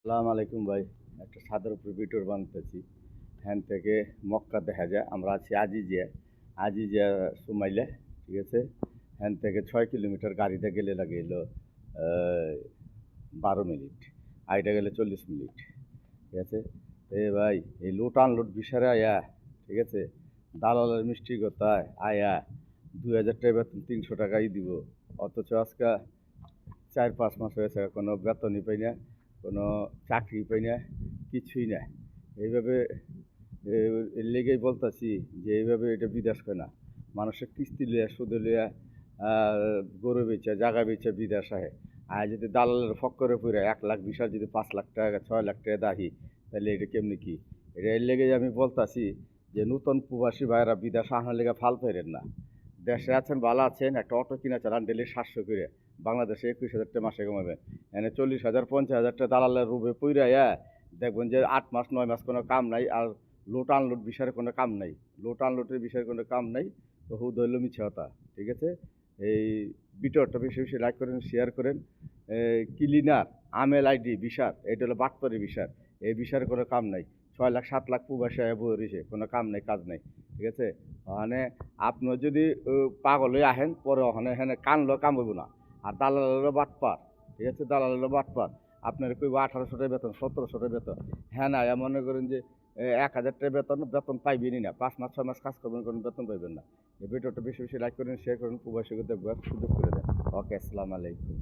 আসসালামু আলাইকুম ভাই। একটা ছাদের উপরে ভিডিও বানাতেছি। হ্যান থেকে মক্কা দেখা যায়। আমরা আছি আজিজিয়া। আজিজিয়া সুমাইলে, ঠিক আছে? হ্যান থেকে ৬ কিলোমিটার গাড়িতে গেলে লাগে এলো ১২ মিনিট। আইটা গেলে ৪০ মিনিট, ঠিক আছে? ভাই, এই লোট আনলোড বিষয়ে আয়া, ঠিক আছে? দালালের মিষ্টি কথায় আয়া ২,০০০ টাকা বেতন ৩০০ টাকাই দিব। অথচ আজকে ৪-৫ মাস হয়েছে কোনো বেতনই পাই না, কোনো চাকরি পাই না, কিছুই না। এইভাবে এর লেগেই বলতাছি যে এইভাবে এটা বিদেশ হয় না। মানুষের কিস্তি লইয়া সুদে লইয়া গরু বেচা জাগা বেচা বিদেশ আহে। আর যদি দালালের ফক্করে পড়ে ১,২০,০০০ যদি ৫,০০,০০০ টাকা ৬,০০,০০০ টাকা দাহি, তাহলে এটা কেমনি কি? এটা এর লেগেই আমি বলতাছি যে নূতন প্রবাসী ভাইয়েরা বিদেশ আনার লেগে ফাল ফেরেন না। দেশে আছেন ভালো আছেন, একটা অটো কিনা চালান ডেলি ৭০০ করে, বাংলাদেশে ২১,০০০ টাকা মাসে কামাবেন। এনে ৪০,০০০ ৫০,০০০ টাকা দালালের রূপে পইরাইয়া দেখবেন যে ৮ মাস ৯ মাস কোনো কাম নাই, আর লোড আনলোড বিষয়ের কোনো কাম নাই, লোড আনলোডের বিষয়ের কোনো কাম নাই। তো হুদ হইল মিছে কথা, ঠিক আছে? এই ভিডিওটা বেশি বেশি লাইক করেন, শেয়ার করেন। ক্লিনার আমেল আইডি বিশার, এটা হলো বাটপারি বিশার। এই বিষয়ের কোনো কাম নাই। ৬ লাখ ৭ লাখ প্রবাসী বই রয়েছে, কোনো কাম নাই কাজ নাই, ঠিক আছে? ওখানে আপনি যদি পাগল হয়ে আহেন পরে ওখানে এখানে কানলো কাম হইব না। আর দালালেরও বাটপার, ঠিক আছে? দালালেরও বাটপার। আপনার কইব ১৮০০ টাকা বেতন, ১৭০০ টাকা বেতন। হ্যাঁ না, মনে করেন যে ১,০০০ টাকা বেতন পাইবেনই না। ৫ মাস ৬ মাস কাজ করবেন, কোনো বেতন পাইবেন না। এই ভিডিওটা বেশি বেশি লাইক করেন, শেয়ার করেন, প্রবাসীকে দেখবার সুযোগ করে দেন। ওকে, আসসালামু আলাইকুম।